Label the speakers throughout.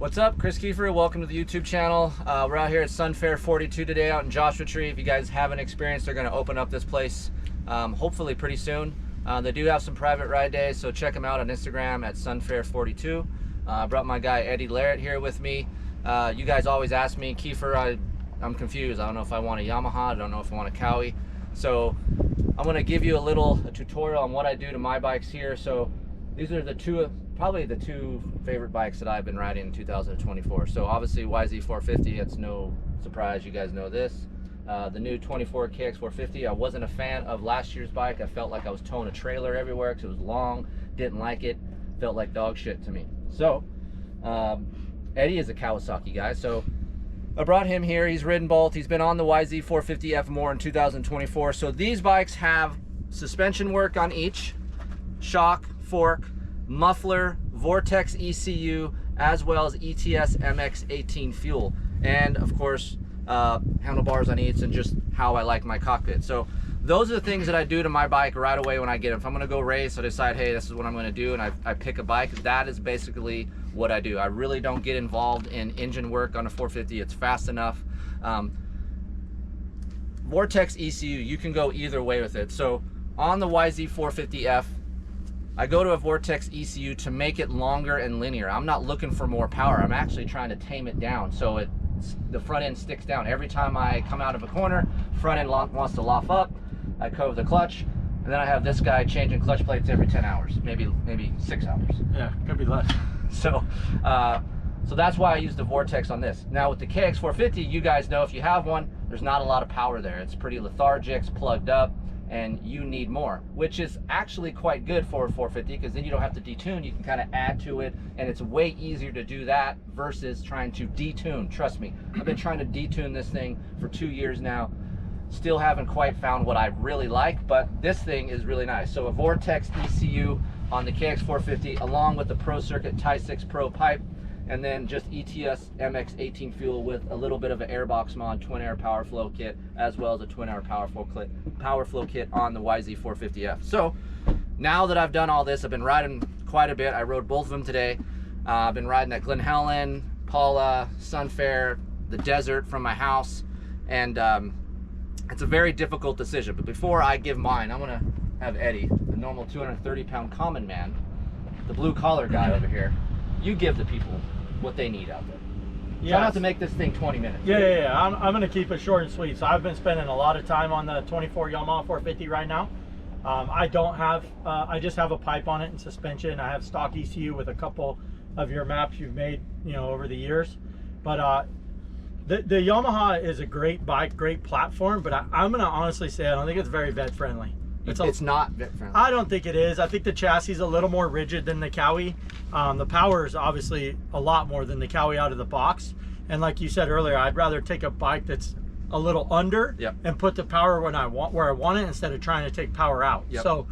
Speaker 1: What's up, Kris Keefer? Welcome to the YouTube channel. We're out here at Sunfair 42 today out in Joshua Tree. If you guys haven't experienced, they're going to open up this place hopefully pretty soon. They do have some private ride days, so check them out on Instagram at Sunfair 42. I brought my guy Eddie Laret here with me. You guys always ask me, Keefer, I'm confused. I don't know if I want a Yamaha, I don't know if I want a Kawi. So I'm going to give you a tutorial on what I do to my bikes here. So these are probably the two favorite bikes that I've been riding in 2024. So obviously YZ450, it's no surprise, you guys know this. The new 24 KX450, I wasn't a fan of last year's bike. I felt like I was towing a trailer everywhere because it was long, didn't like it, felt like dog shit to me. So Eddie is a Kawasaki guy, so I brought him here. He's ridden both. He's been on the YZ450F more in 2024. So these bikes have suspension work on each, shock, fork, muffler, Vortex ECU, as well as ETS MX18 fuel, and of course handlebars on each, and just how I like my cockpit. So those are the things that I do to my bike right away when I get it. If I'm going to go race, I decide, hey, this is what I'm going to do, and I pick a bike. That is basically what I do. I really don't get involved in engine work on a 450. It's fast enough. Vortex ECU, you can go either way with it. So on the YZ450F, I go to a Vortex ECU to make it longer and linear. I'm not looking for more power. I'm actually trying to tame it down so the front end sticks down. Every time I come out of a corner, front end wants to loft up. I cove the clutch, and then I have this guy changing clutch plates every 10 hours, maybe 6 hours.
Speaker 2: Yeah, could be less.
Speaker 1: So that's why I use the Vortex on this. Now with the KX450, you guys know if you have one, there's not a lot of power there. It's pretty lethargic, it's plugged up, and you need more, which is actually quite good for a 450 because then you don't have to detune. You can kind of add to it, and it's way easier to do that versus trying to detune. Trust me, I've been trying to detune this thing for 2 years now. Still haven't quite found what I really like, but this thing is really nice. So a Vortex ECU on the KX450 along with the Pro Circuit Tie 6 Pro pipe, and then just ETS MX18 fuel with a little bit of an airbox mod, twin air Powerflow kit, as well as a twin air Powerflow kit on the YZ450F. So now that I've done all this, I've been riding quite a bit. I rode both of them today. I've been riding at Glen Helen, Paula, Sunfair, the desert from my house, and it's a very difficult decision. But before I give mine, I'm gonna have Eddie, the normal 230-pound common man, the blue collar guy over here. You give the people what they need out there. Yeah, try not to make this thing 20 minutes.
Speaker 2: Yeah. I'm going to keep it short and sweet. So I've been spending a lot of time on the 24 Yamaha 450 right now. I don't have, I just have a pipe on it and suspension. I have stock ECU with a couple of your maps you've made, you know, over the years. But the Yamaha is a great bike, great platform. But I'm going to honestly say I don't think it's very vet friendly.
Speaker 1: It's not vet friendly.
Speaker 2: I don't think it is. I think the chassis is a little more rigid than the Kawi. The power is obviously a lot more than the Kawi out of the box. And like you said earlier, I'd rather take a bike that's a little under and put the power where I want it instead of trying to take power out. So,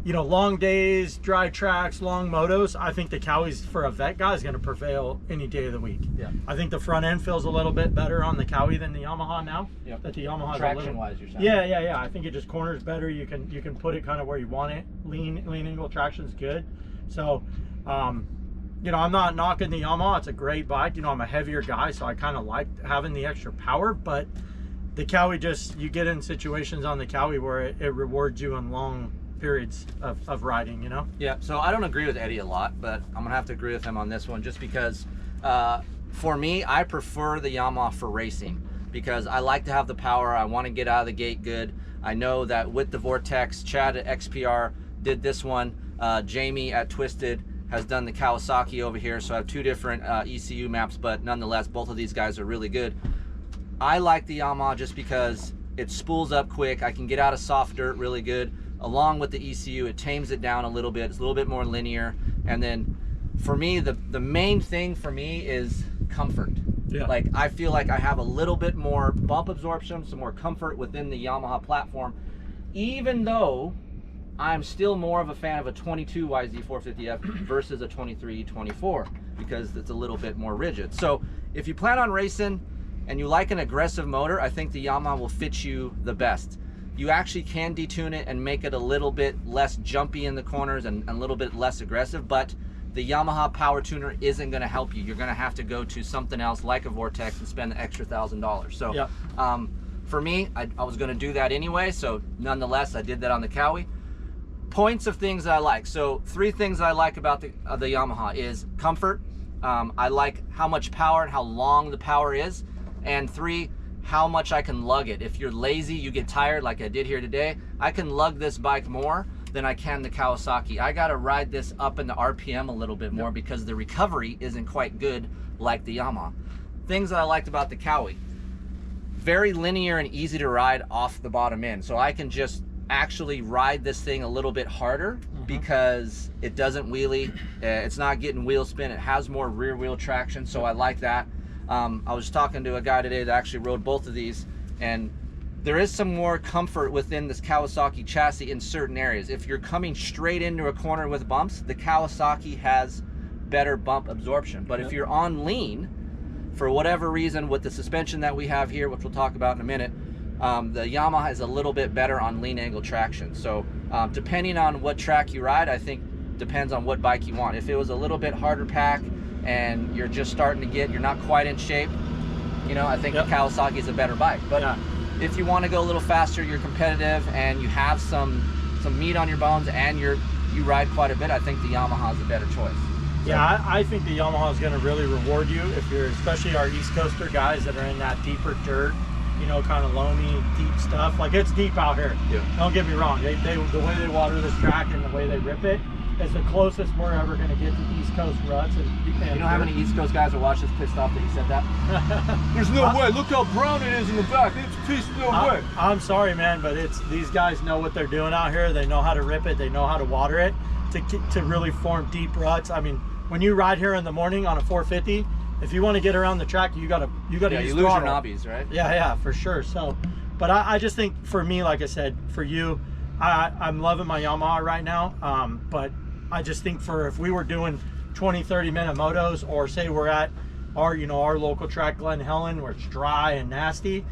Speaker 2: you know, long days, dry tracks, long motos, I think the Kawi's for a vet guy is going to prevail any day of the week. I think the front end feels a little bit better on the Kawi than the Yamaha now. That the Yamaha
Speaker 1: traction-wise, you're saying?
Speaker 2: Yeah. I think it just corners better. You can put it kind of where you want it. Lean angle traction's good. So, you know, I'm not knocking the Yamaha. It's a great bike. You know, I'm a heavier guy, so I kind of like having the extra power. But the Kawi, you get in situations on the Kawi where it rewards you in long periods of riding, you know?
Speaker 1: Yeah, so I don't agree with Eddie a lot, but I'm gonna have to agree with him on this one just because for me, I prefer the Yamaha for racing because I like to have the power. I want to get out of the gate good. I know that with the Vortex, Chad at XPR did this one. Jamie at Twisted has done the Kawasaki over here, so I have two different ECU maps, but nonetheless, both of these guys are really good. I like the Yamaha just because it spools up quick. I can get out of soft dirt really good. Along with the ECU, it tames it down a little bit. It's a little bit more linear. And then for me, the main thing for me is comfort. Like I feel like I have a little bit more bump absorption, some more comfort within the Yamaha platform, even though I'm still more of a fan of a 22 YZ450F versus a 23, 24 because it's a little bit more rigid. So if you plan on racing and you like an aggressive motor, I think the Yamaha will fit you the best. You actually can detune it and make it a little bit less jumpy in the corners and a little bit less aggressive, but the Yamaha power tuner isn't going to help you. You're going to have to go to something else like a Vortex and spend the extra $1,000. So
Speaker 2: yep.
Speaker 1: For me, I was going to do that anyway, so nonetheless I did that on the Kawi. Points of things that I like. So 3 things I like about the Yamaha is comfort. I like how much power and how long the power is. And 3, how much I can lug it. If you're lazy, you get tired like I did here today, I can lug this bike more than I can the Kawasaki. I gotta ride this up in the RPM a little bit more because the recovery isn't quite good like the Yamaha. Things that I liked about the Kawi: very linear and easy to ride off the bottom end. So I can just actually ride this thing a little bit harder because it doesn't wheelie. It's not getting wheel spin. It has more rear wheel traction, so I like that. I was talking to a guy today that actually rode both of these, and there is some more comfort within this Kawasaki chassis in certain areas. If you're coming straight into a corner with bumps, the Kawasaki has better bump absorption. But if you're on lean, for whatever reason, with the suspension that we have here, which we'll talk about in a minute, the Yamaha is a little bit better on lean angle traction. So depending on what track you ride, I think depends on what bike you want. If it was a little bit harder pack and you're just starting to you're not quite in shape, you know, I think the Kawasaki is a better bike. But if you want to go a little faster, you're competitive, and you have some meat on your bones, and you ride quite a bit, I think the Yamaha is a better choice. So,
Speaker 2: yeah, I think the Yamaha is going to really reward you if you're, especially our East Coaster guys that are in that deeper dirt, you know, kind of loamy, deep stuff. Like, it's deep out here. Yeah. Don't get me wrong. The way they water this track and the way they rip it is the closest we're ever going to get to East Coast ruts. And
Speaker 1: you know how many East Coast guys are watching this pissed off that you said that?
Speaker 3: There's no way. Look how brown it is in the back. It's pissed no way.
Speaker 2: I'm sorry, man, but these guys know what they're doing out here. They know how to rip it. They know how to water it to really form deep ruts. I mean, when you ride here in the morning on a 450, if you want to get around the track, you gotta use throttle.
Speaker 1: You lose your knobbies, right?
Speaker 2: Yeah, for sure. So, but I just think for me, like I said, for you, I'm loving my Yamaha right now. But I just think if we were doing 20-30 minute motos, or say we're at our local track, Glen Helen, where it's dry and nasty,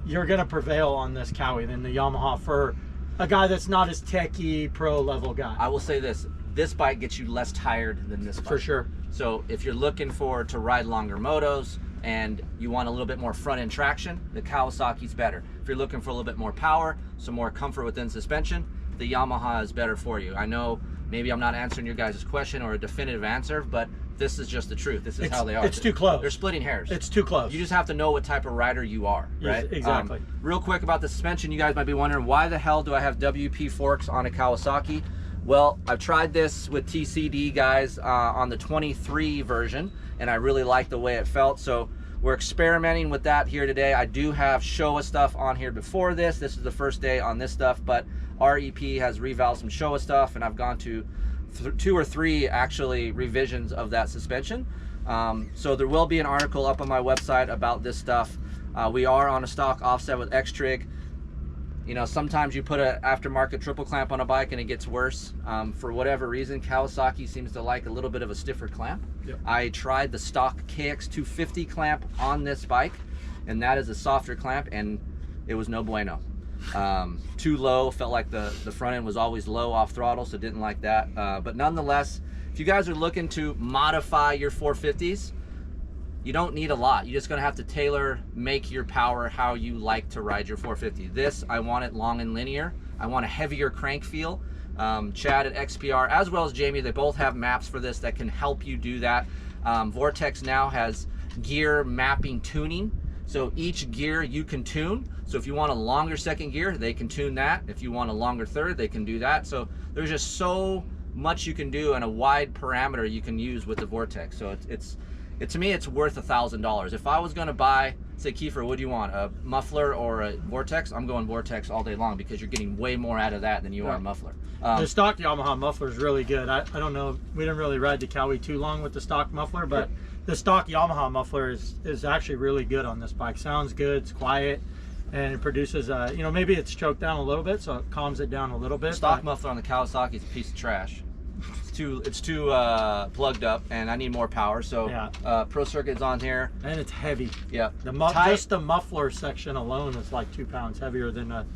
Speaker 2: you're gonna prevail on this Kawi than the Yamaha for a guy that's not as techie pro level guy.
Speaker 1: I will say this bike gets you less tired than this bike.
Speaker 2: For sure.
Speaker 1: So if you're looking to ride longer motos and you want a little bit more front end traction, the Kawasaki's better. If you're looking for a little bit more power, some more comfort within suspension, the Yamaha is better for you. I know maybe I'm not answering your guys' question or a definitive answer, but this is just the truth. This is how they are.
Speaker 2: It's too close.
Speaker 1: They're splitting hairs.
Speaker 2: It's too close.
Speaker 1: You just have to know what type of rider you are, right?
Speaker 2: Yes, exactly.
Speaker 1: Real quick about the suspension, you guys might be wondering, why the hell do I have WP forks on a Kawasaki? Well, I've tried this with TCD guys on the 23 version, and I really like the way it felt. So we're experimenting with that here today. I do have Showa stuff on here before this. This is the first day on this stuff, but REP has revalved some Showa stuff, and I've gone to 2 or 3 actually revisions of that suspension. So there will be an article up on my website about this stuff. We are on a stock offset with X-Trig. You know, sometimes you put an aftermarket triple clamp on a bike and it gets worse. For whatever reason, Kawasaki seems to like a little bit of a stiffer clamp. Yep. I tried the stock KX450 clamp on this bike, and that is a softer clamp, and it was no bueno. Too low, felt like the front end was always low off throttle, so didn't like that. But nonetheless, if you guys are looking to modify your 450s, you don't need a lot. You're just gonna have to make your power how you like to ride your 450. This, I want it long and linear. I want a heavier crank feel. Chad at XPR, as well as Jamie, they both have maps for this that can help you do that. Vortex now has gear mapping tuning. So each gear you can tune. So if you want a longer second gear, they can tune that. If you want a longer third, they can do that. So there's just so much you can do and a wide parameter you can use with the Vortex. So to me, it's worth $1,000. If I was gonna buy, say, Keefer, what do you want, a muffler or a Vortex? I'm going Vortex all day long because you're getting way more out of that than you are a muffler.
Speaker 2: The stock Yamaha muffler is really good. I don't know, we didn't really ride the Kawi too long with the stock muffler, but the stock Yamaha muffler is actually really good on this bike. Sounds good, it's quiet, and it produces, you know, maybe it's choked down a little bit, so it calms it down a little bit.
Speaker 1: Stock muffler on the Kawasaki is a piece of trash. It's too plugged up, and I need more power. So yeah. Pro Circuit's on here,
Speaker 2: and it's heavy.
Speaker 1: Yeah,
Speaker 2: just the muffler section alone is like 2 pounds heavier than an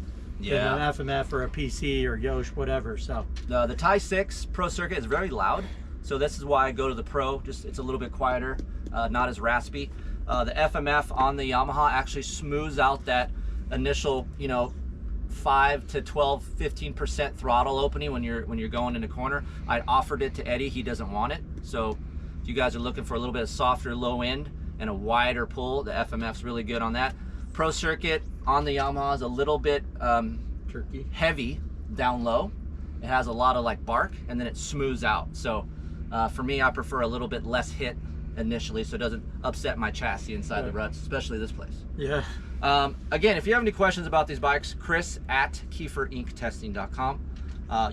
Speaker 2: FMF or a PC or Yosh, whatever. So
Speaker 1: the Tie 6 Pro Circuit is very loud. So this is why I go to the Pro. Just it's a little bit quieter, not as raspy. The FMF on the Yamaha actually smooths out that initial, you know, 5 to 12, 15% throttle opening when you're going in a corner. I offered it to Eddie. He doesn't want it. So if you guys are looking for a little bit of softer low end and a wider pull, the FMF's really good on that. Pro circuit on the Yamaha is a little bit heavy down low. It has a lot of like bark, and then it smooths out. So for me, I prefer a little bit less hit initially, so it doesn't upset my chassis inside the ruts, especially this place.
Speaker 2: Yeah.
Speaker 1: Again, if you have any questions about these bikes, Kris at KeeferInkTesting.com.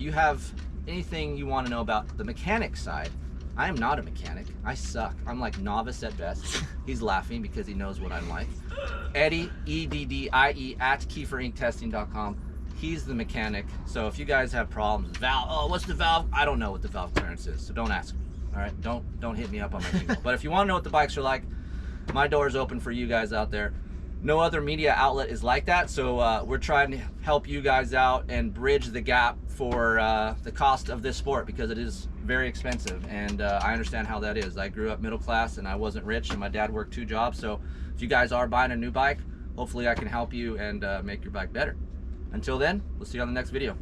Speaker 1: You have anything you want to know about the mechanic side. I am not a mechanic. I suck. I'm like novice at best. He's laughing because he knows what I'm like. Eddie, E-D-D-I-E, at KeeferInkTesting.com. He's the mechanic. So if you guys have problems, valve, oh, what's the valve? I don't know what the valve clearance is, so don't ask me. All right, don't hit me up on my email. But if you want to know what the bikes are like, my door is open for you guys out there. No other media outlet is like that, so we're trying to help you guys out and bridge the gap for the cost of this sport, because it is very expensive, and I understand how that is. I grew up middle class and I wasn't rich, and my dad worked 2 jobs. So if you guys are buying a new bike, hopefully I can help you and make your bike better. Until then, we'll see you on the next video.